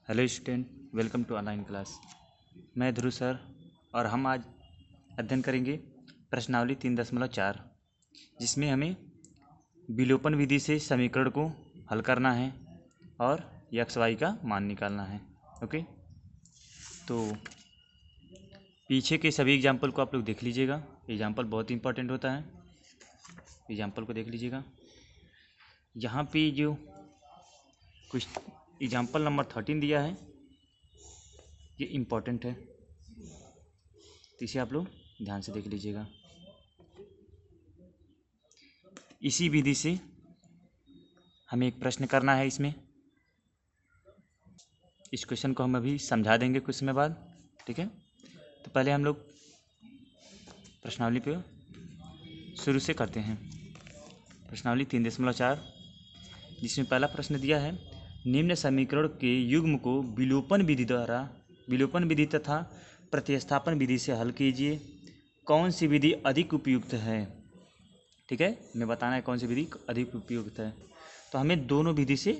Hello student, welcome to online class. मैं Dhruv sir और हम आज अध्ययन करेंगे प्रश्नावली 3.4, जिसमें हमें विलोपन विधि से समीकरण को हल करना है और एक्स वाई का मान निकालना है। ओके, तो पीछे के सभी एग्जाम्पल को आप लोग देख लीजिएगा। एग्जाम्पल बहुत इंपॉर्टेंट होता है, एग्जाम्पल को देख लीजिएगा। यहाँ पे जो कुछ एग्जाम्पल नंबर 13 दिया है ये इम्पोर्टेंट है, तो इसे आप लोग ध्यान से देख लीजिएगा। इसी विधि से हमें एक प्रश्न करना है। इसमें इस क्वेश्चन को हम अभी समझा देंगे कुछ समय बाद, ठीक है। तो पहले हम लोग प्रश्नावली पे शुरू से करते हैं। प्रश्नावली 3.4, जिसमें पहला प्रश्न दिया है, निम्न समीकरण के युग्म को विलोपन विधि तथा प्रतिस्थापन विधि से हल कीजिए। कौन सी विधि अधिक उपयुक्त है? ठीक है, हमें बताना है कौन सी विधि अधिक उपयुक्त है। तो हमें दोनों विधि से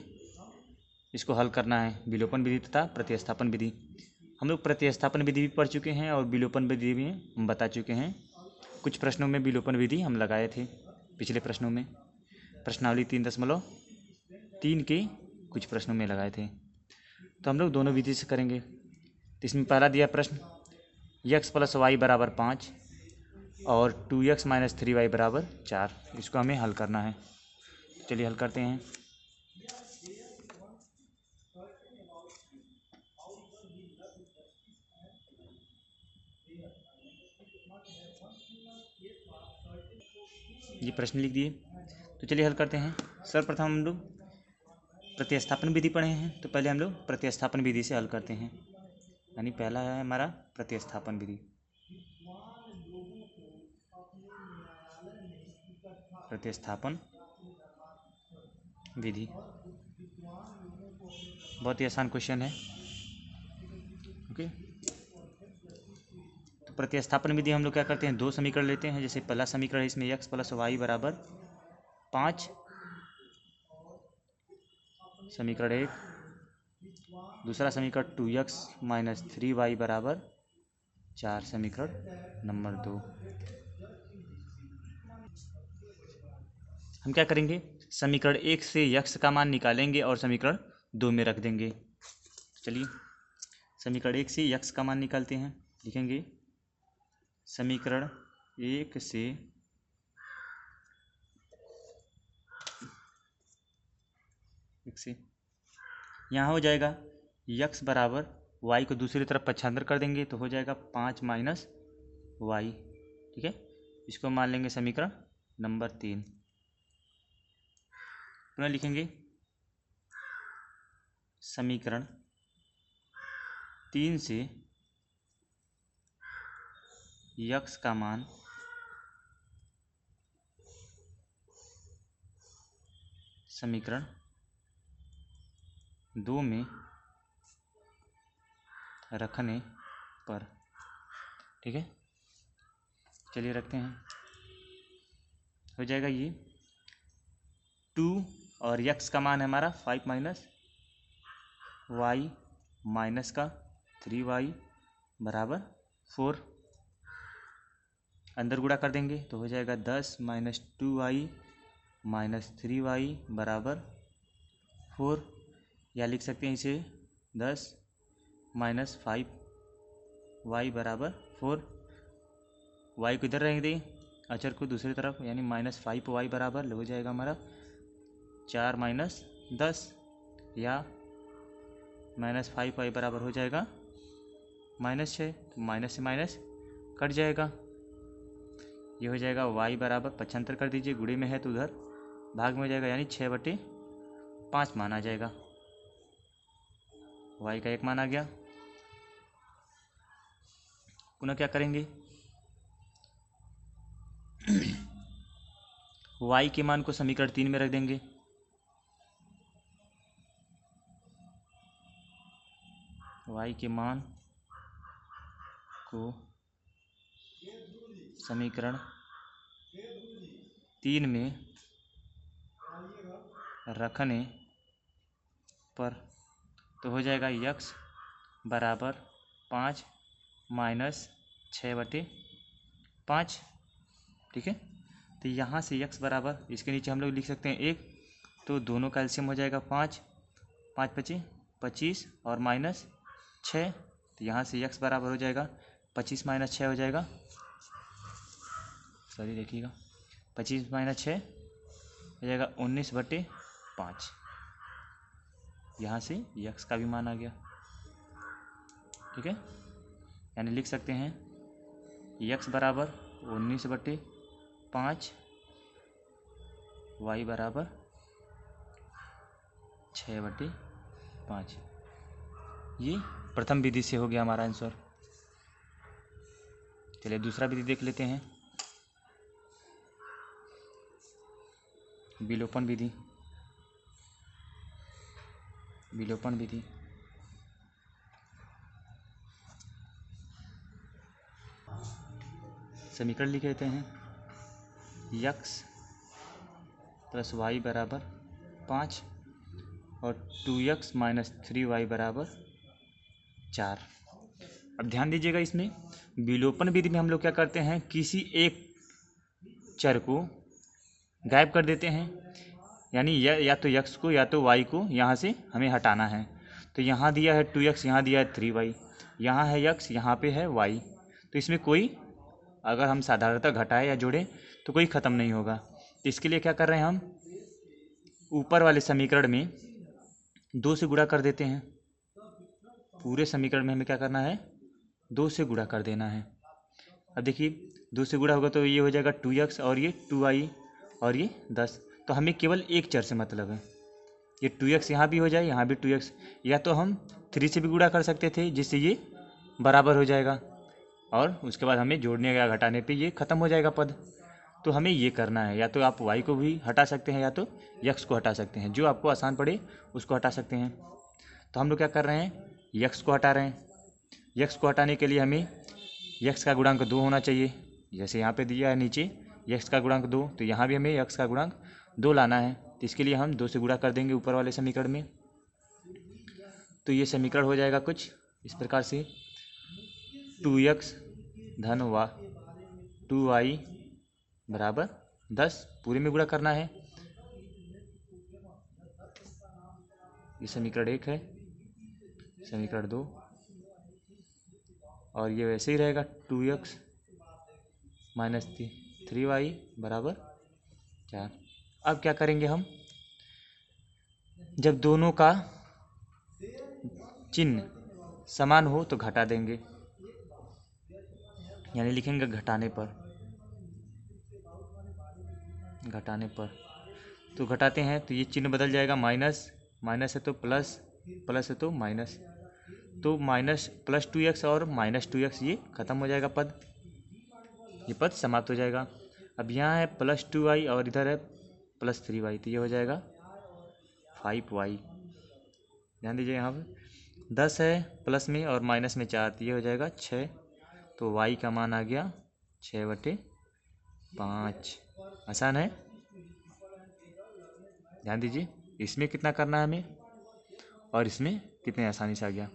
इसको हल करना है, विलोपन विधि तथा प्रतिस्थापन विधि। हम लोग प्रतिस्थापन विधि भी पढ़ चुके हैं और विलोपन विधि भी हम बता चुके हैं। कुछ प्रश्नों में विलोपन विधि हम लगाए थे पिछले प्रश्नों में, प्रश्नावली 3.3 के कुछ प्रश्नों में लगाए थे। तो हम लोग दोनों विधि से करेंगे। तो इसमें पहला दिया प्रश्न, x + y = 5 और 2x - 3y = 4। इसको हमें हल करना है। चलिए हल करते हैं। ये प्रश्न लिख दिए, तो चलिए हल करते हैं। सर्वप्रथम हम लोग प्रतिस्थापन विधि पढ़े हैं, तो पहले हम लोग प्रतिस्थापन विधि से हल करते हैं। यानी पहला है हमारा प्रतिस्थापन विधि। प्रतिस्थापन विधि बहुत ही आसान क्वेश्चन है। ओके, तो प्रतिस्थापन विधि हम लोग क्या करते हैं, दो समीकरण लेते हैं। जैसे पहला समीकरण है, इसमें x + y = 5, समीकरण 1। दूसरा समीकरण 2x - 3y = 4, समीकरण नंबर 2। हम क्या करेंगे, समीकरण 1 से x का मान निकालेंगे और समीकरण 2 में रख देंगे। चलिए समीकरण 1 से x का मान निकालते हैं। लिखेंगे समीकरण 1 से यहाँ हो जाएगा x बराबर y को दूसरी तरफ पक्षांतर कर देंगे तो हो जाएगा 5 - y। ठीक है, इसको मान लेंगे समीकरण नंबर 3। पुनः लिखेंगे समीकरण 3 से x का मान समीकरण 2 में रखने पर। ठीक है, चलिए रखते हैं। हो जाएगा ये 2 और x का मान है हमारा 5 - y माइनस का 3y = 4। अंदर गुणा कर देंगे तो हो जाएगा 10 - 2y - 3y = 4, या लिख सकते हैं इसे 10 - 5y = 4। y को इधर रहेंगे दें, अचर को दूसरी तरफ, यानी -5y बराबर हो जाएगा हमारा 4 - 10, या -5y बराबर हो जाएगा -6। तो माइनस से माइनस कट जाएगा, ये हो जाएगा y बराबर, पक्षांतर कर दीजिए, गुणे में है तो उधर भाग में हो जाएगा, यानी 6/5 मान आ जाएगा। y का एक मान आ गया। पुनः क्या करेंगे, y के मान को समीकरण 3 में रख देंगे। y के मान को समीकरण 3 में रखने पर, तो हो जाएगा यक्स बराबर 5 माइनस 6/5, ठीक है। तो यहाँ से यक्स बराबर, इसके नीचे हम लोग लिख सकते हैं 1, तो दोनों का एलसीएम हो जाएगा 5, 5 × 5 = 25 और माइनस 6, तो यहाँ से यक्स बराबर हो जाएगा 25 - 6 हो जाएगा, सॉरी देखिएगा, 25 - 6 हो जाएगा 19/5। यहाँ से यक्स का भी मान आ गया, ठीक है। यानी लिख सकते हैं यक्स बराबर 19/5, वाई बराबर 6/5। ये प्रथम विधि से हो गया हमारा आंसर। चलिए दूसरा विधि देख लेते हैं, विलोपन विधि। विलोपन विधि समीकरण लिख लेते हैं, यक्स प्लस वाई बराबर 5 और 2x - 3y बराबर 4। अब ध्यान दीजिएगा, इसमें विलोपन विधि में हम लोग क्या करते हैं, किसी एक चर को गायब कर देते हैं, यानी या तो x को या तो y को यहाँ से हमें हटाना है। तो यहाँ दिया है 2x, यहाँ दिया है 3y, यहाँ है x, यहाँ पे है y, तो इसमें कोई, अगर हम साधारणतः घटाएं या जोड़ें तो कोई ख़त्म नहीं होगा। तो इसके लिए क्या कर रहे हैं, हम ऊपर वाले समीकरण में 2 से गुणा कर देते हैं। पूरे समीकरण में हमें क्या करना है, 2 से गुणा कर देना है। अब देखिए 2 से गुणा होगा तो ये हो जाएगा 2x और ये 2y और ये 10। तो हमें केवल एक चर से मतलब है, ये 2x यहाँ भी हो जाए, यहाँ भी 2x, या तो हम 3 से भी गुणा कर सकते थे जिससे ये बराबर हो जाएगा, और उसके बाद हमें जोड़ने या घटाने पे ये ख़त्म हो जाएगा पद। तो हमें ये करना है, या तो आप y को भी हटा सकते हैं या तो x को हटा सकते हैं, जो आपको आसान पड़े उसको हटा सकते हैं। तो हम लोग क्या कर रहे हैं, x को हटा रहे हैं। x को हटाने के लिए हमें x का गुणांक 2 होना चाहिए, जैसे यहाँ पे दिया है नीचे x का गुणांक 2, तो यहाँ भी हमें x का गुणांक 2 लाना है। तो इसके लिए हम 2 से गुणा कर देंगे ऊपर वाले समीकरण में। तो ये समीकरण हो जाएगा कुछ इस प्रकार से, 2x धन 2y बराबर 10, पूरे में गुणा करना है। ये समीकरण 1 है, समीकरण 2, और ये वैसे ही रहेगा 2x - 3y बराबर 4। अब क्या करेंगे हम, जब दोनों का चिन्ह समान हो तो घटा देंगे, यानी लिखेंगे घटाने पर। घटाने पर तो घटाते हैं तो ये चिन्ह बदल जाएगा, माइनस माइनस है तो प्लस, प्लस है तो माइनस, तो माइनस प्लस 2x और माइनस 2x ये ख़त्म हो जाएगा पद, ये पद समाप्त हो जाएगा। अब यहाँ है प्लस 2y और इधर है प्लस 3y, तो ये हो जाएगा 5y। ध्यान दीजिए, यहाँ पे 10 है प्लस में और माइनस में 4, तो ये हो जाएगा 6, तो y का मान आ गया 6/5। आसान है, ध्यान दीजिए इसमें कितना करना है हमें और इसमें कितने आसानी से आ गया।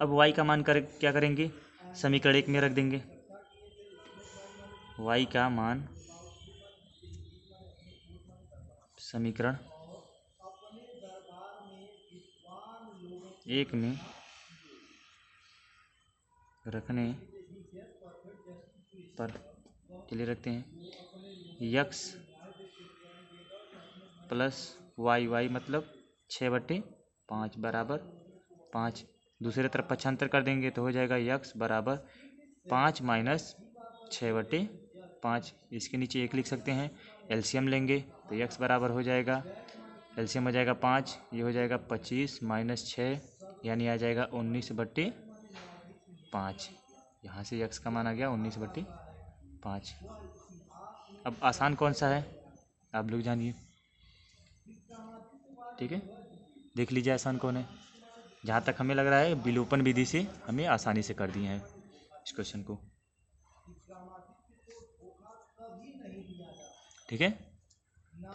अब y का मान क्या करेंगे, समीकरण 1 में रख देंगे। y का मान समीकरण 1 में रखने पर, चलिए रखते हैं, x प्लस y मतलब 6/5 बराबर 5। दूसरे तरफ पक्षांतर कर देंगे तो हो जाएगा x बराबर 5 - 6/5। इसके नीचे 1 लिख सकते हैं, एलसीएम लेंगे तो x बराबर हो जाएगा, एलसीएम हो जाएगा 5, ये हो जाएगा 25 - 6, यानी आ जाएगा 19/5। यहाँ से x का मान आ गया 19/5। अब आसान कौन सा है आप लोग जानिए, ठीक है, देख लीजिए आसान कौन है। जहाँ तक हमें लग रहा है विलोपन विधि से हमें आसानी से कर दिए हैं इस क्वेश्चन को, ठीक है।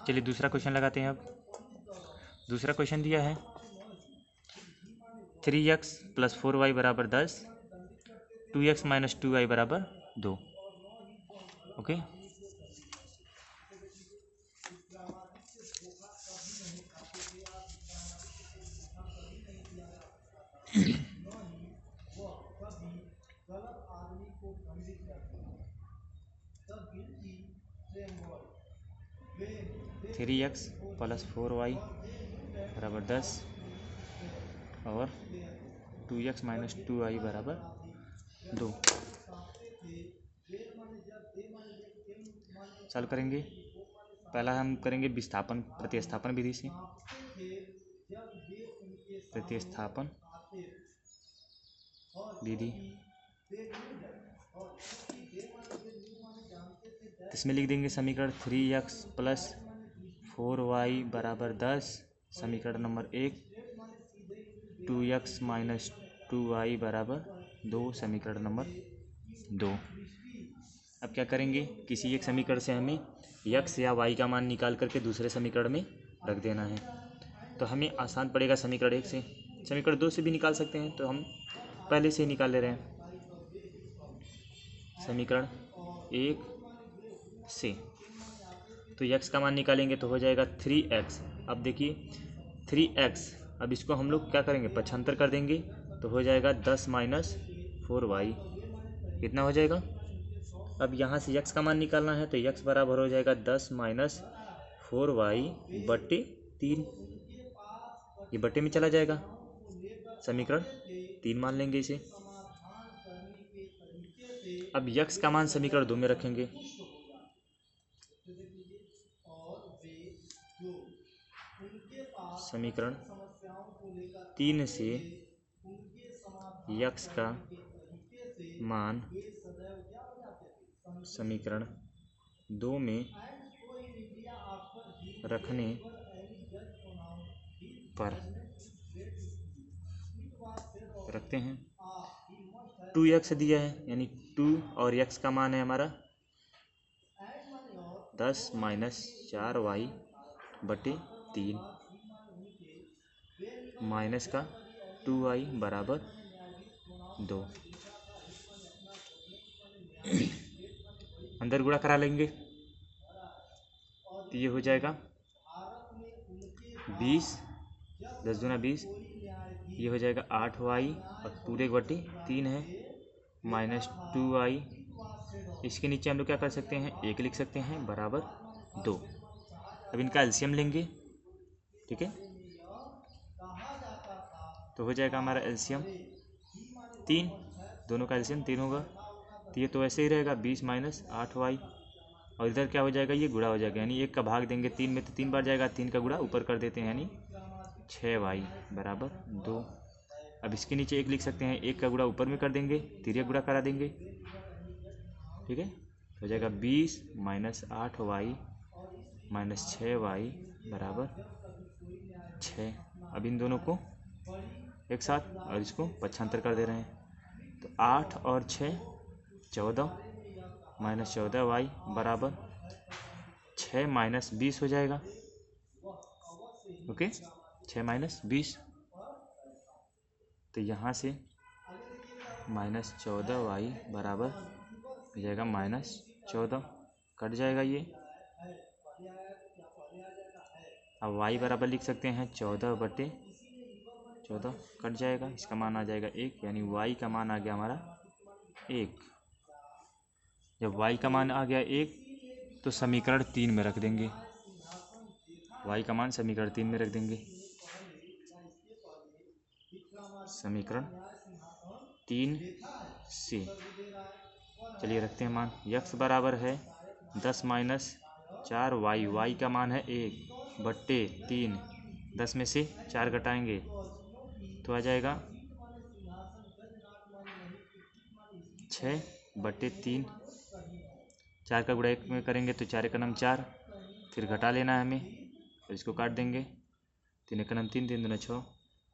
चलिए दूसरा क्वेश्चन लगाते हैं। अब दूसरा क्वेश्चन दिया है 3x + 4y बराबर 10, 2x - 2y बराबर 2। ओके, थ्री एक्स + 4y बराबर 10 और 2x - 2y बराबर 2। चालू करेंगे। पहला हम करेंगे विस्थापन प्रतिस्थापन विधि से। प्रतिस्थापन विधि, इसमें लिख देंगे समीकरण 3x + 4y बराबर 10, समीकरण नंबर 1, 2x - 2y बराबर 2, समीकरण नंबर 2। अब क्या करेंगे, किसी एक समीकरण से हमें x या y का मान निकाल करके दूसरे समीकरण में रख देना है। तो हमें आसान पड़ेगा समीकरण 1 से। समीकरण 2 से भी निकाल सकते हैं, तो हम पहले से ही निकाल ले रहे हैं। समीकरण 1 से तो x का मान निकालेंगे तो हो जाएगा 3x। अब देखिए 3x, अब इसको हम लोग क्या करेंगे, पक्षांतर कर देंगे तो हो जाएगा 10 - 4y। कितना हो जाएगा, अब यहाँ से x का मान निकालना है तो x बराबर हो जाएगा 10 - 4y बटे 3। ये बटे में चला जाएगा, समीकरण 3 मान लेंगे इसे। अब x का मान समीकरण 2 में रखेंगे। समीकरण 3 से x का मान समीकरण 2 में रखने पर रखते हैं। 2x दिया है, यानी 2 और x का मान है हमारा 10 - 4y बटे 3 माइनस का 2y बराबर 2। अंदर गुणा करा लेंगे तो ये हो जाएगा 20, 10 दूना 20, ये हो जाएगा 8y और पूरे बटे 3 है -2y। इसके नीचे हम लोग क्या कर सकते हैं, 1 लिख सकते हैं बराबर 2। अब इनका एलसीएम लेंगे, ठीक है, तो हो जाएगा हमारा एलसीएम 3, दोनों का एलसीएम 3 होगा। तो ये तो ऐसे ही रहेगा 20 - 8y और इधर क्या हो जाएगा, ये गुणा हो जाएगा, यानी 1 का भाग देंगे 3 में तो 3 बार जाएगा, 3 का गुणा ऊपर कर देते हैं यानी 6y बराबर 2। अब इसके नीचे 1 लिख सकते हैं, 1 का गुणा ऊपर में कर देंगे, तिर्यक गुणा करा देंगे, ठीक है, हो जाएगा 20 - 8y - 6y बराबर 6। अब इन दोनों को एक साथ और इसको पक्षांतर कर दे रहे हैं, तो 8 और 6 14 -14y बराबर 6 - 20 हो जाएगा। ओके, 6 - 20, तो यहाँ से -14y बराबर हो जाएगा -14, कट जाएगा ये। अब y बराबर लिख सकते हैं 14 बटे 14, कट जाएगा, इसका मान आ जाएगा 1, यानी y का मान आ गया हमारा 1। जब y का मान आ गया 1 तो समीकरण 3 में रख देंगे, y का मान समीकरण 3 में रख देंगे। समीकरण 3 से चलिए रखते हैं मान, x बराबर है 10 - 4y, y का मान है 1 बट्टे 3, 10 में से 4 घटाएंगे तो आ जाएगा 6 बट्टे 3, 4 का गुणा 1 में करेंगे तो 4 एकम 4, फिर घटा लेना है हमें, तो इसको काट देंगे, 3 एकम 3, 3 दूना 6,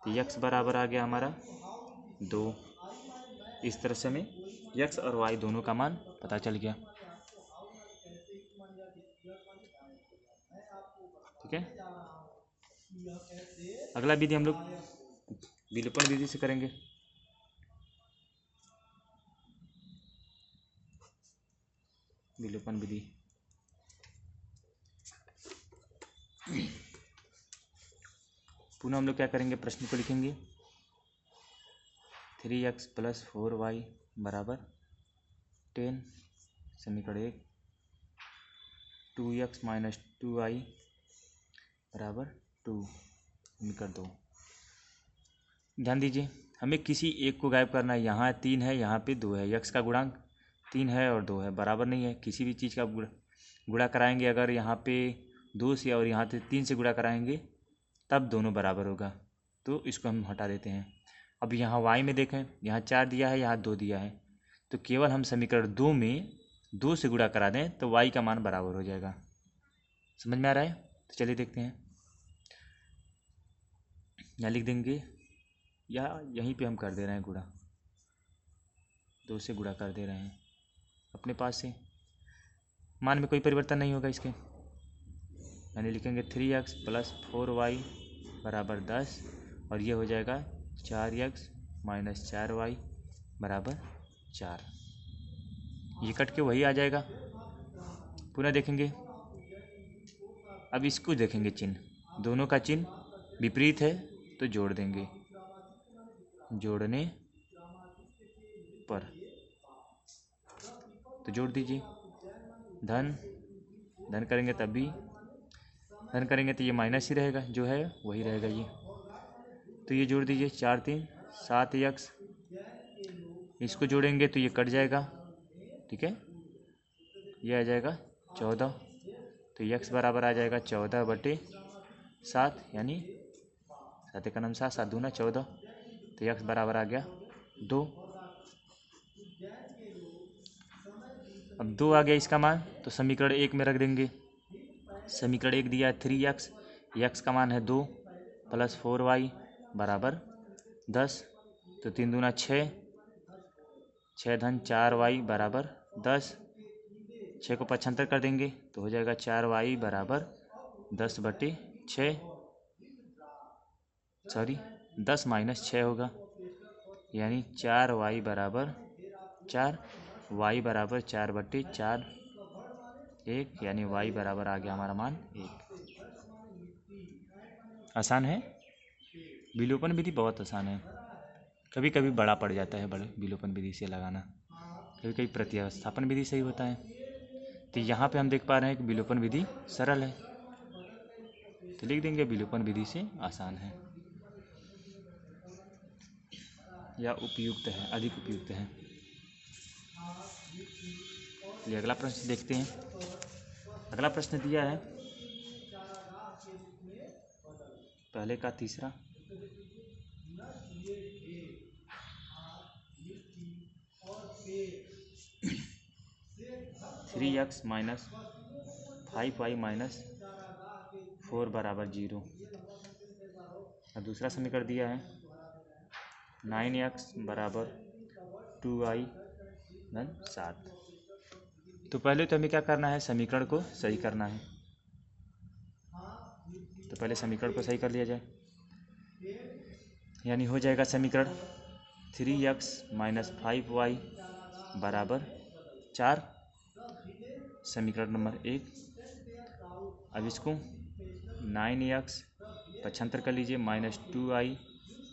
तो x बराबर आ गया हमारा 2। इस तरह से हमें x और y दोनों का मान पता चल गया। ठीक है। अगला विधि हम लोग विलोपन विधि से करेंगे। विलोपन विधि पुनः हम लोग क्या करेंगे, प्रश्न को लिखेंगे 3x + 4y बराबर 10, समीकरण 1। 2x - 2y बराबर 2, समीकरण 2। ध्यान दीजिए, हमें किसी एक को गायब करना है। यहाँ 3 है, यहाँ पे 2 है। यक्स का गुणांक 3 है और 2 है, बराबर नहीं है। किसी भी चीज़ का गुणा कराएंगे, अगर यहाँ पे 2 से और यहाँ पे 3 से गुणा कराएंगे तब दोनों बराबर होगा, तो इसको हम हटा देते हैं। अब यहाँ y में देखें, यहाँ 4 दिया है, यहाँ 2 दिया है, तो केवल हम समीकरण 2 में 2 से गुणा करा दें तो y का मान बराबर हो जाएगा। समझ में आ रहा है? तो चलिए देखते हैं। यहाँ लिख देंगे, या यहीं पे हम कर दे रहे हैं गुणा, 2 से गुणा कर दे रहे हैं अपने पास से। मान में कोई परिवर्तन नहीं होगा इसके, यानी लिखेंगे 3x + 4y बराबर 10, और ये हो जाएगा 4x - 4y बराबर 4। ये कट के वही आ जाएगा। पुनः देखेंगे, अब इसको देखेंगे, चिन्ह दोनों का चिन्ह विपरीत है तो जोड़ देंगे। जोड़ने पर तो जोड़ दीजिए, धन धन करेंगे तब भी धन करेंगे तो ये माइनस ही रहेगा, जो है वही रहेगा ये। तो ये जोड़ दीजिए, 4 3 7x, इसको जोड़ेंगे तो ये कट जाएगा, ठीक है। ये आ जाएगा 14, तो x बराबर आ जाएगा 14/7, यानी 7 का नाम 7, 7 दूना 14, तो x बराबर आ गया 2। अब 2 आ गया इसका मान, तो समीकरण 1 में रख देंगे। समीकरण 1 दिया है 3x, x का मान है 2 + 4y बराबर 10, तो 3 दूना 6, 6 धन 4y बराबर 10। 6 को 75 कर देंगे तो हो जाएगा 4y बराबर 10/6, सॉरी 10 - 6 होगा, यानी 4y बराबर 4, y बराबर 4/4, 1, यानी y बराबर आ गया हमारा मान 1। आसान है, विलोपन विधि बहुत आसान है। कभी कभी बड़ा पड़ जाता है बड़े विलोपन विधि से लगाना, कभी कभी प्रतिस्थापन विधि सही होता है। तो यहाँ पे हम देख पा रहे हैं कि विलोपन विधि सरल है, तो लिख देंगे विलोपन विधि से आसान है या उपयुक्त है, अधिक उपयुक्त है। चलिए अगला प्रश्न देखते हैं। अगला प्रश्न दिया है पहले का तीसरा, 3x - 5y - 4 बराबर 0, और दूसरा समीकरण दिया है 9x बराबर 2y धन 7। तो पहले तो हमें क्या करना है, समीकरण को सही करना है। तो पहले समीकरण को सही कर लिया जाए, यानी हो जाएगा समीकरण 3x - 5y बराबर 4, समीकरण नंबर 1। अब इसको 9x 75 कर लीजिए -2y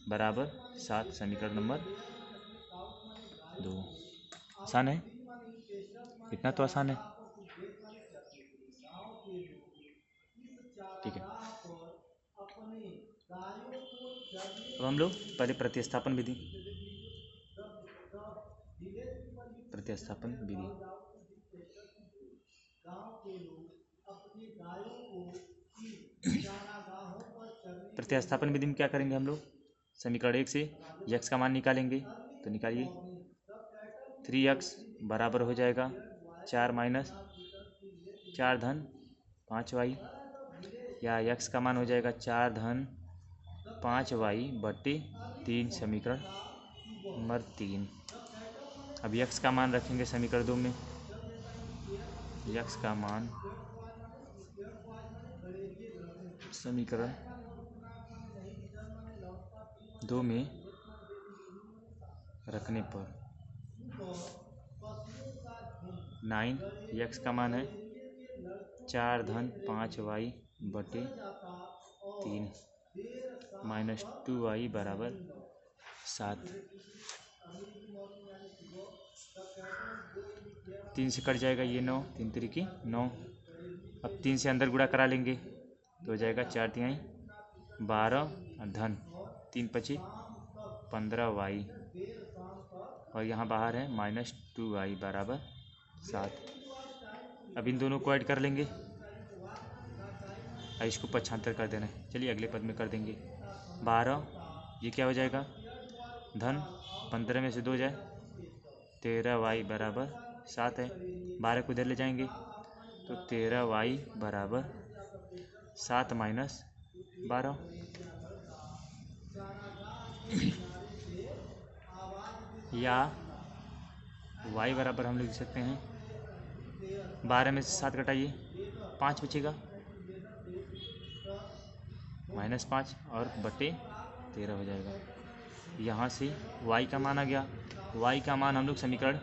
बराबर 7, समीकरण नंबर 2। आसान है, इतना तो आसान है, ठीक है। अब हम लोग पहले प्रतिस्थापन विधि प्रतिस्थापन विधि में क्या करेंगे हम लोग, समीकरण 1 से x का मान निकालेंगे, तो निकालिए 3x बराबर हो जाएगा 4 - 4 धन 5y, या x का मान हो जाएगा 4 धन 5y/3, समीकरण नंबर 3। अब x का मान रखेंगे समीकरण 2 में, x का मान समीकरण 2 में रखने पर 9 x का मान है 4 धन 5y बटे 3 माइनस 2y बराबर 7। 3 से कट जाएगा ये 9, 3 तिरिकी 9। अब 3 से अंदर गुणा करा लेंगे तो हो जाएगा 4 तिहाई 12 धन 3 पची 15y और यहाँ बाहर है माइनस 2y बराबर 7। अब इन दोनों को ऐड कर लेंगे और इसको 75 कर देना है। चलिए अगले पद में कर देंगे 12, ये क्या हो जाएगा धन 15 में से 2 जाए 13y बराबर 7 है। 12 को इधर ले जाएंगे तो 13y बराबर 7 माइनस 12। या y बराबर हम लोग लिख सकते हैं 12 में से 7 घटाइए 5 बचेगा माइनस 5 और बटे 13 हो जाएगा। यहाँ से y का मान आ गया। y का मान हम लोग समीकरण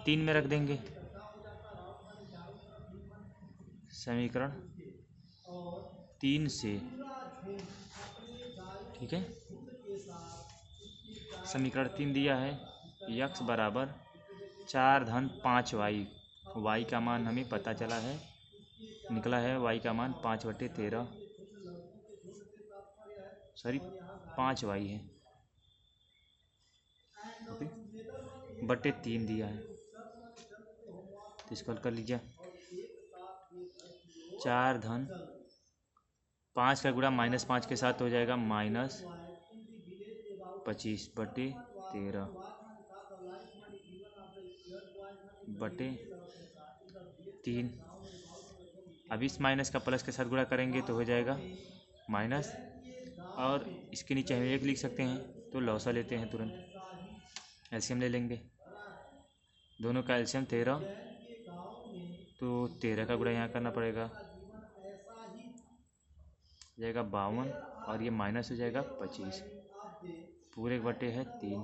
3 में रख देंगे। समीकरण 3 से, ठीक है, समीकरण 3 दिया है x बराबर 4 धन 5y। y का मान हमें पता चला है, निकला है y का मान 5 बटे 13, सॉरी 5y है बटे 3 दिया है तो इसको हल कर लीजिए। 4 धन 5 का गुणा माइनस 5 के साथ हो जाएगा माइनस 25 बटे 13 बटे 3। अब इस माइनस का प्लस के साथ गुणा करेंगे तो हो जाएगा माइनस, और इसके नीचे हम 1 लिख सकते हैं तो लौसा लेते हैं तुरंत। एलसीएम ले लेंगे, दोनों का एलसीएम 13, तो 13 का गुणा यहाँ करना पड़ेगा, जाएगा 52 और ये माइनस हो जाएगा 25 पूरे बटे है 3।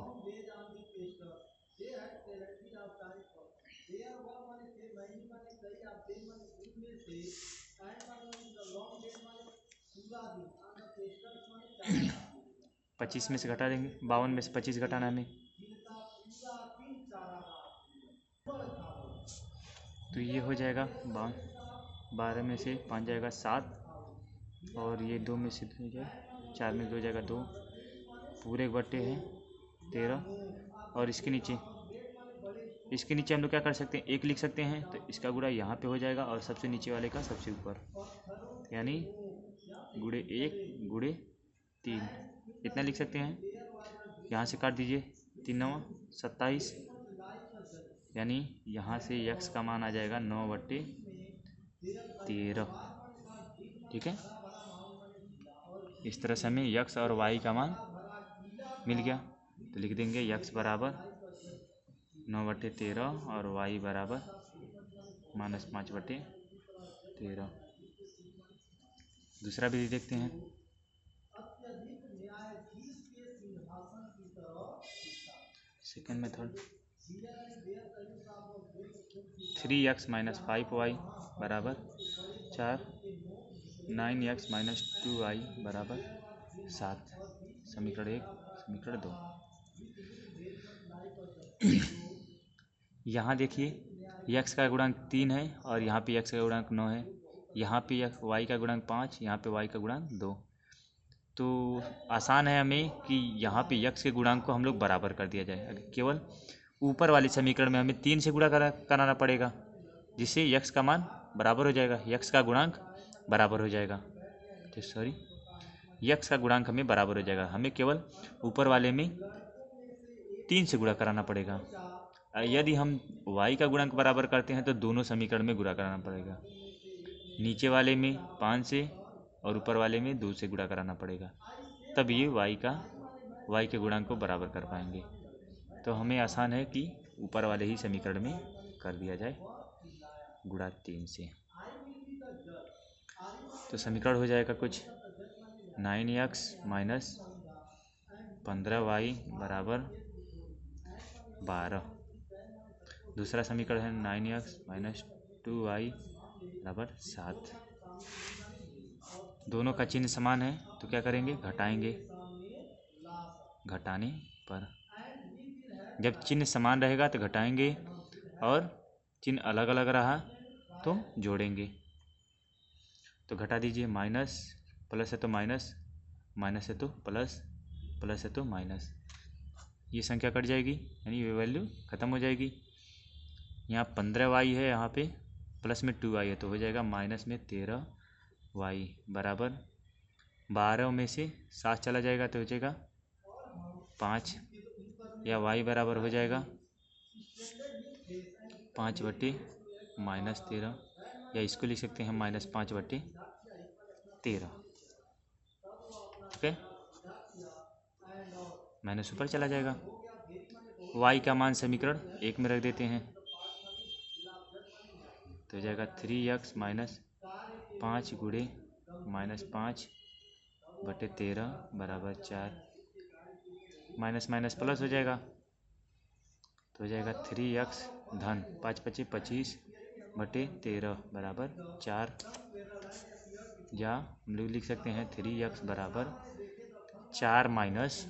पच्चीस में से घटा देंगे, 52 में से 25 घटाना हमें, तो ये हो जाएगा 12 में से 5 जाएगा 7 और ये 2 में से 2 जाए 4 में 2 जाएगा 2 पूरे बटे हैं 13। और इसके नीचे हम लोग क्या कर सकते हैं, 1 लिख सकते हैं तो इसका गुणा यहाँ पे हो जाएगा और सबसे नीचे वाले का सबसे ऊपर, यानी गुणे 1 गुणे 3 इतना लिख सकते हैं। यहाँ से काट दीजिए 3 9 27, यानी यहाँ से x का मान आ जाएगा 9 बटे 13, ठीक है। इस तरह से हमें x और y का मान मिल गया, तो लिख देंगे x बराबर 9 बटे 13 और y बराबर -5 बटे 13। दूसरा विधि देखते हैं। सेकेंड मेथड 3x - 5y बराबर 4, 9x - 2y बराबर 7। समीकरण 1, समीकरण 2। यहाँ देखिए x का गुणांक 3 है और यहाँ पे x का गुणांक 9 है, यहाँ पे y का गुणांक 5, यहाँ पे y का गुणांक 2। तो आसान है हमें कि यहाँ पे x के गुणांक को हम लोग बराबर कर दिया जाए। केवल ऊपर वाले समीकरण में हमें 3 से गुणा कराना पड़ेगा, जिससे x का मान बराबर हो जाएगा, x का गुणांक बराबर हो जाएगा, तो सॉरी x का गुणांक हमें बराबर हो जाएगा। हमें केवल ऊपर वाले में 3 से गुणा कराना पड़ेगा। यदि हम y का गुणांक बराबर करते हैं तो दोनों समीकरण में गुणा कराना पड़ेगा, नीचे वाले में 5 से और ऊपर वाले में 2 से गुणा कराना पड़ेगा, तब ये y के गुणांक को बराबर कर पाएंगे। तो हमें आसान है कि ऊपर वाले ही समीकरण में कर दिया जाए गुणा 3 से। तो समीकरण हो जाएगा कुछ 9x माइनस 15y बराबर 12। दूसरा समीकरण है 9x माइनस 2y बराबर 7। दोनों का चिन्ह समान है तो क्या करेंगे, घटाएंगे। घटाने पर जब चिन्ह समान रहेगा तो घटाएंगे और चिन्ह अलग अलग रहा तो जोड़ेंगे। तो घटा दीजिए, माइनस प्लस है तो माइनस, माइनस है तो प्लस, प्लस है तो माइनस, ये संख्या कट जाएगी यानी ये वैल्यू ख़त्म हो जाएगी। यहाँ 15y है, यहाँ पे प्लस में 2y है तो हो जाएगा माइनस में 13y बराबर 12 में से 7 चला जाएगा तो हो जाएगा 5, या y बराबर हो जाएगा 5/-13, या इसको लिख सकते हैं -5/13। ठीक है, माइनस ऊपर चला जाएगा। y का मान समीकरण 1 में रख देते हैं तो हो जाएगा 3x माइनस 5 गुणे -5/13 बराबर 4। माइनस माइनस प्लस हो जाएगा तो हो जाएगा 3x धन 5×5=25/13 बराबर 4, या हम लोग लिख सकते हैं 3x बराबर 4 माइनस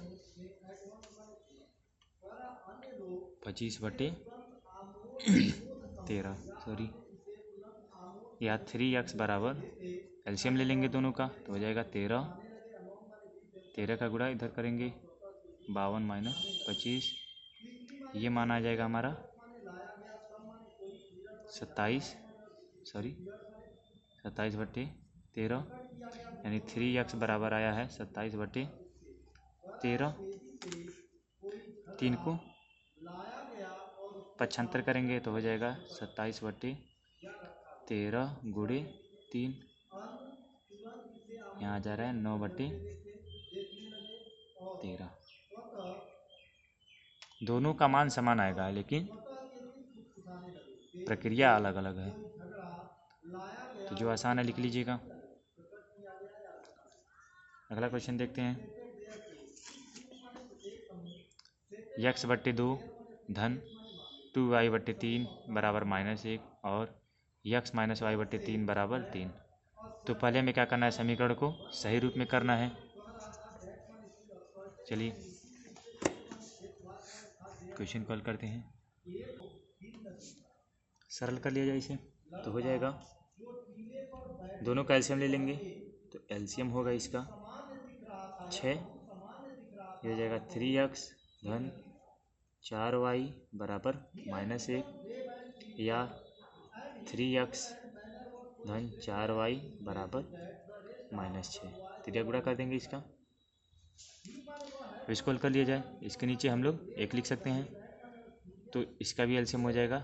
25/13, सॉरी, या 3x बराबर एलसीएम ले लेंगे दोनों का तो हो जाएगा 13, 13 का गुणा इधर करेंगे 52 माइनस 25, ये मान आ जाएगा हमारा 27/13, यानी 3x बराबर आया है 27/13। 3 को 75 करेंगे तो हो जाएगा 27/13 गुणे 3, यहाँ आ जा रहा है 9/13। दोनों का मान समान आएगा लेकिन प्रक्रिया अलग अलग है, तो जो आसान है लिख लीजिएगा। अगला क्वेश्चन देखते हैं। x/2 धन 2y/3 बराबर -1 और x माइनस y/3 बराबर 3। तो पहले हमें क्या करना है, समीकरण को सही रूप में करना है। चलिए क्वेश्चन कॉल करते हैं, सरल कर लिया जाए इसे तो हो जाएगा। दोनों का एलसीएम ले लेंगे तो एलसीएम होगा इसका 6, ये हो जाएगा 3x धन 4y बराबर -1, या 3x धन 4y बराबर -6। त्रिज्या गुणा कर देंगे इसका, तो इसको हल कर लिया जाए। इसके नीचे हम लोग 1 लिख सकते हैं तो इसका भी एलसीएम हो जाएगा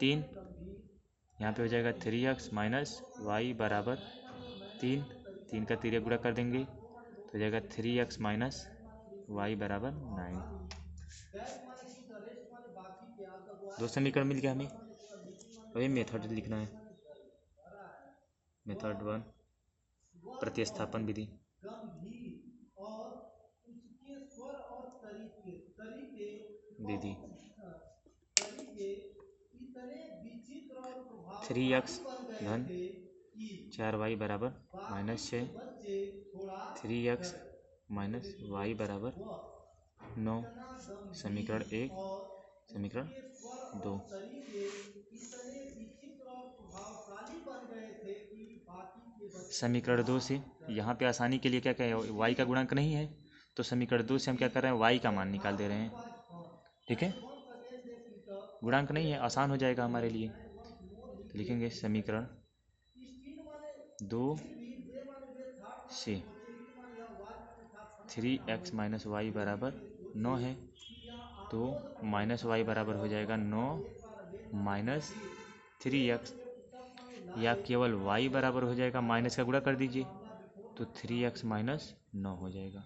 3, यहाँ पे हो जाएगा 3x माइनस y बराबर 3, 3 का त्रिज्या गुणा कर देंगे तो हो जाएगा 3x माइनस y बराबर 9। दो समीकरण मिल गया हमें, वही मेथड लिखना है। मेथड 1 प्रतिस्थापन विधि। विधि 3x धन 4y बराबर -6, 3x माइनस y बराबर 9, समीकरण 1, समीकरण 2। समीकरण 2 से यहाँ पे आसानी के लिए क्या क्या है, y का गुणांक नहीं है तो समीकरण 2 से हम क्या कर रहे हैं, y का मान निकाल दे रहे हैं। ठीक है, गुणांक नहीं है, आसान हो जाएगा हमारे लिए। तो लिखेंगे समीकरण 2 से 3x माइनस वाई बराबर 9 है तो माइनस वाई बराबर हो जाएगा 9 माइनस 3x, या केवल y बराबर हो जाएगा, माइनस का गुणा कर दीजिए तो 3x माइनस 9 हो जाएगा।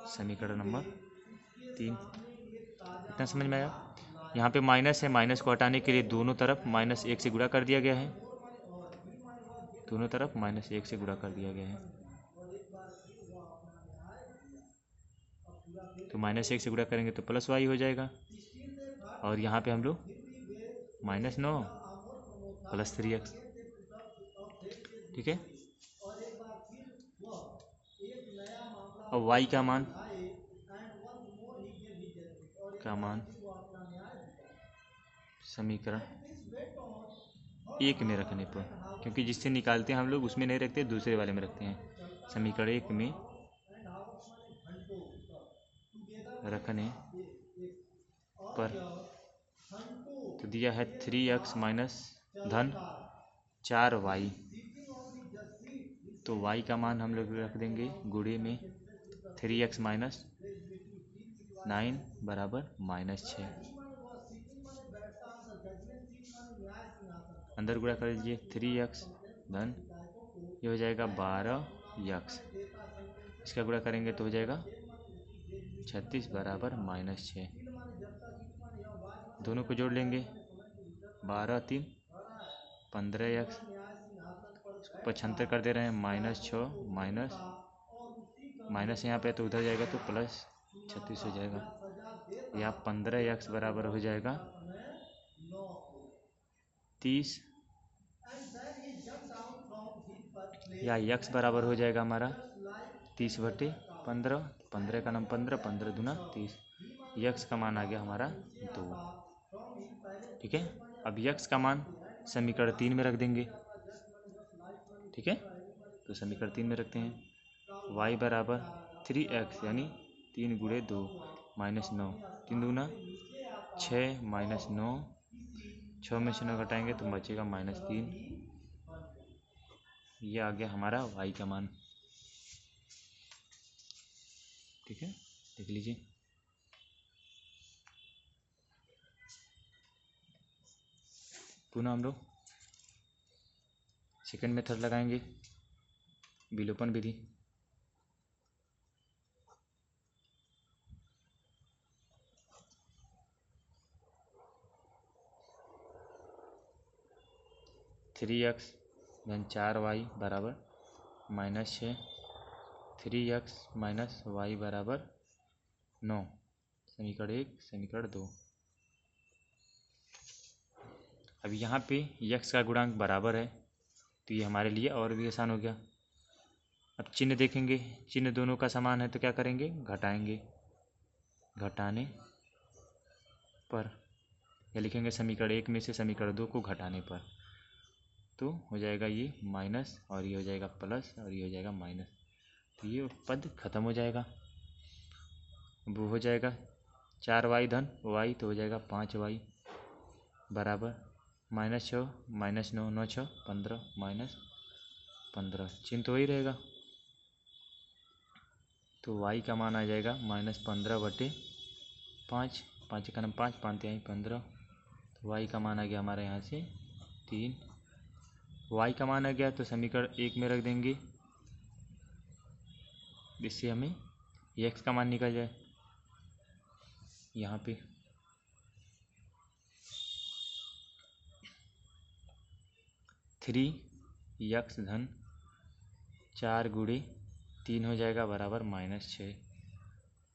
समीकरण नंबर 3। इतना समझ में आया। यहाँ पे माइनस है, माइनस को हटाने के लिए दोनों तरफ -1 से गुणा कर दिया गया है दोनों तरफ -1 से गुणा कर दिया गया है। तो -1 से गुणा करेंगे तो +y हो जाएगा, और यहाँ पे हम लोग -9 + 3x, ठीक है। अब y का मान समीकरण 1 में रखने पर, क्योंकि जिससे निकालते हैं हम लोग उसमें नहीं रखते, दूसरे वाले में रखते हैं। समीकरण 1 में रखने पर तो दिया है 3x माइनस धन 4y, तो y का मान हम लोग रख देंगे गुणे में 3x माइनस 9 बराबर -6। अंदर गुणा कर दीजिए, 3x धन ये हो जाएगा 12x, इसका गुणा करेंगे तो हो जाएगा 36 बराबर -6। दोनों को जोड़ लेंगे, 12 3 15x, 75 कर दे रहे हैं, -6 माइनस यहाँ पे तो उधर जाएगा तो +36 हो जाएगा। या 15x बराबर हो जाएगा 30, या x बराबर हो जाएगा हमारा 30/15, 15 का नाम 15, 15 दूना 30, x का मान आ गया हमारा 2, ठीक है। अब x का मान समीकरण 3 में रख देंगे, ठीक है। तो समीकरण 3 में रखते हैं, y बराबर 3x यानी 3 गुणे 2 -9, 3 दूना 6 -9, 6 में से 9 घटाएंगे तो बचेगा -3। ये आ गया हमारा y का मान, ठीक है। देख लीजिए, पुनः हम लोग सेकंड मेथड लगाएंगे, विलोपन विधि। थ्री एक्स धन 4y बराबर -6, 3x माइनस y बराबर 9, समीकरण 1 समीकरण 2। अब यहाँ पे x का गुणांक बराबर है तो ये हमारे लिए और भी आसान हो गया। अब चिन्ह देखेंगे, चिन्ह दोनों का समान है तो क्या करेंगे, घटाएंगे, घटाने पर या लिखेंगे समीकरण 1 में से समीकरण 2 को घटाने पर, तो हो जाएगा ये माइनस और ये हो जाएगा प्लस और ये हो जाएगा माइनस, तो ये पद खत्म हो जाएगा। वो हो जाएगा 4y धन y तो हो जाएगा 5y बराबर -6 -9 9 6 15 -15, चिन्ह तो वही रहेगा, तो y का मान आ जाएगा -15/5, 5 का नाम 5, 5 यहाँ 15, तो y का मान आ गया हमारे यहाँ से 3। y का मान आ गया तो समीकरण 1 में रख देंगे, जिससे हमें x का मान निकल जाए। यहाँ पे 3x धन 4 गुणे 3 हो जाएगा बराबर -6,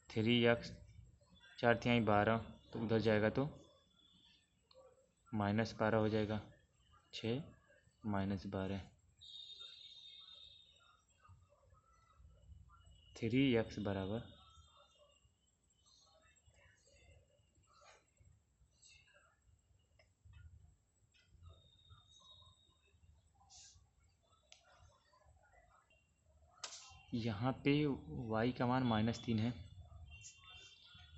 3x 4 तिहाई 12, तो उधर जाएगा तो -12 हो जाएगा, 6 -12, 3x बराबर यहाँ पे y का मान -3 है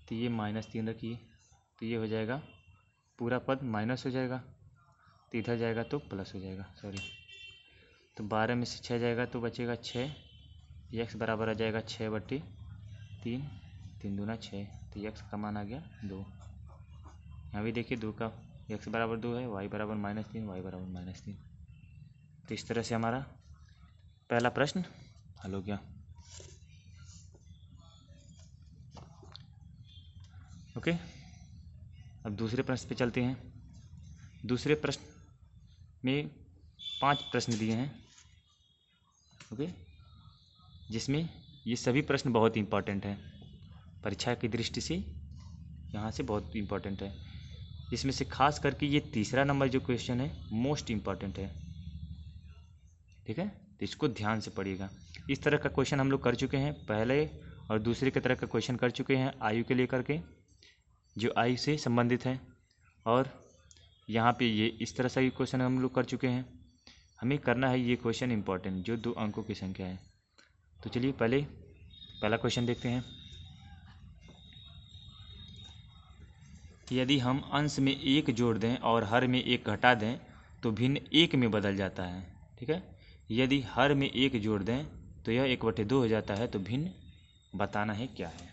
तो ये -3 रखिए, तो ये हो जाएगा पूरा पद माइनस हो जाएगा, तो इधर जाएगा तो प्लस हो जाएगा, सॉरी, तो 12 में से 6 जाएगा तो बचेगा 6, x बराबर आ जाएगा 6/3, 3 दूना 6, तो x का मान आ गया 2। यहाँ भी देखिए 2 का x बराबर 2 है, y बराबर -3, y बराबर -3। तो इस तरह से हमारा पहला प्रश्न हल हो गया। ओके, अब दूसरे प्रश्न पे चलते हैं। दूसरे प्रश्न में 5 प्रश्न दिए हैं, ओके, जिसमें ये सभी प्रश्न बहुत इंपॉर्टेंट हैं परीक्षा की दृष्टि से, यहाँ से बहुत इंपॉर्टेंट है। इसमें से खास करके ये तीसरा नंबर जो क्वेश्चन है मोस्ट इम्पॉर्टेंट है, ठीक है, तो इसको ध्यान से पढ़िएगा। इस तरह का क्वेश्चन हम लोग कर चुके हैं पहले, और दूसरे की तरह का क्वेश्चन कर चुके हैं आयु के लेकर के, जो आयु से संबंधित है, और यहाँ पे ये इस तरह से क्वेश्चन हम लोग कर चुके हैं। हमें करना है ये क्वेश्चन इंपॉर्टेंट जो 2 अंकों की संख्या है। तो चलिए पहला क्वेश्चन देखते हैं। यदि हम अंश में 1 जोड़ दें और हर में 1 घटा दें तो भिन्न 1 में बदल जाता है, ठीक है। यदि हर में 1 जोड़ दें तो यह 1/2 हो जाता है, तो भिन्न बताना है क्या है।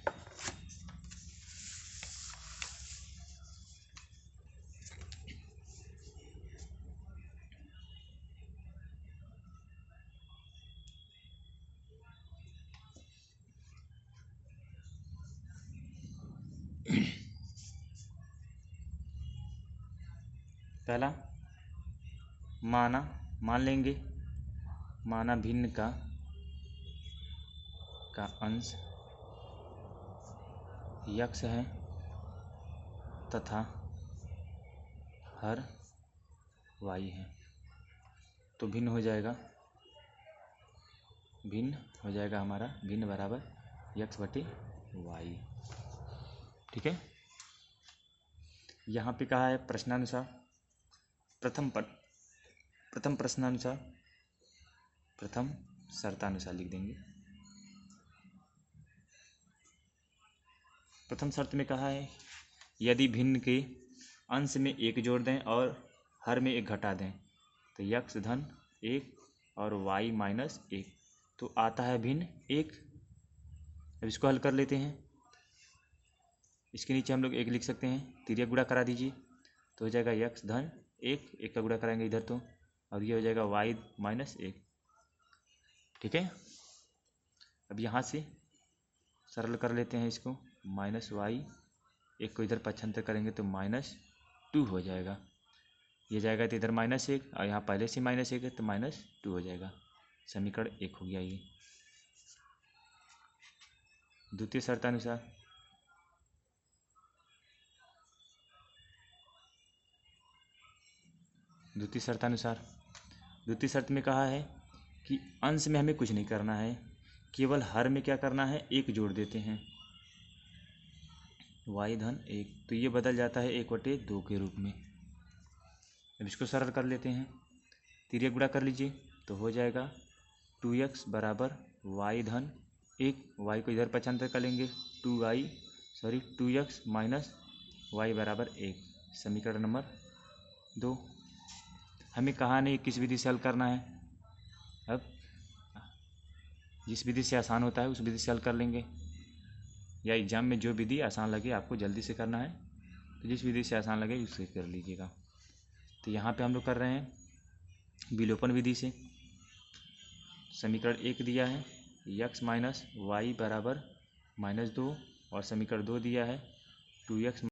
पहला मान लेंगे माना भिन्न का अंश यक्ष है तथा हर वाई है, तो भिन्न हो जाएगा हमारा भिन्न बराबर यक्स बटे वाई, ठीक है। यहाँ पे कहा है प्रश्नानुसार, प्रथम प्रश्नानुसार, प्रथम शर्तानुसार लिख देंगे। प्रथम शर्त में कहा है यदि भिन्न के अंश में 1 जोड़ दें और हर में 1 घटा दें तो यक्स धन 1 और वाई माइनस 1, तो आता है भिन्न 1। अब इसको हल कर लेते हैं। इसके नीचे हम लोग 1 लिख सकते हैं, तिर्यक गुणा करा दीजिए तो हो जाएगा यक्स धन 1 का गुणा कराएंगे इधर तो, और ये हो जाएगा वाई माइनस 1, ठीक है। अब यहाँ से सरल कर लेते हैं इसको, माइनस वाई 1 को इधर पक्षांतर करेंगे तो -2 हो जाएगा, ये जाएगा तो इधर -1 और यहाँ पहले से -1 है तो -2 हो जाएगा, समीकरण 1 हो गया ये। द्वितीय शर्तानुसार, द्वितीय शर्त में कहा है कि अंश में हमें कुछ नहीं करना है, केवल हर में क्या करना है 1 जोड़ देते हैं, वाई धन 1, तो ये बदल जाता है 1/2 के रूप में। अब इसको सरल कर लेते हैं, तिर्यक गुणा कर लीजिए तो हो जाएगा 2x बराबर वाई धन 1, वाई को इधर पक्षांतर कर लेंगे 2x माइनस वाई बराबर 1, समीकरण नंबर 2। हमें कहा नहीं किस विधि से हल करना है, अब जिस विधि से आसान होता है उस विधि से हल कर लेंगे, या एग्जाम में जो विधि आसान लगे आपको जल्दी से करना है तो जिस विधि से आसान लगे उससे कर लीजिएगा। तो यहाँ पे हम लोग कर रहे हैं विलोपन विधि से। समीकरण 1 दिया है यक्स माइनस वाई बराबर -2, और समीकरण 2 दिया है 2x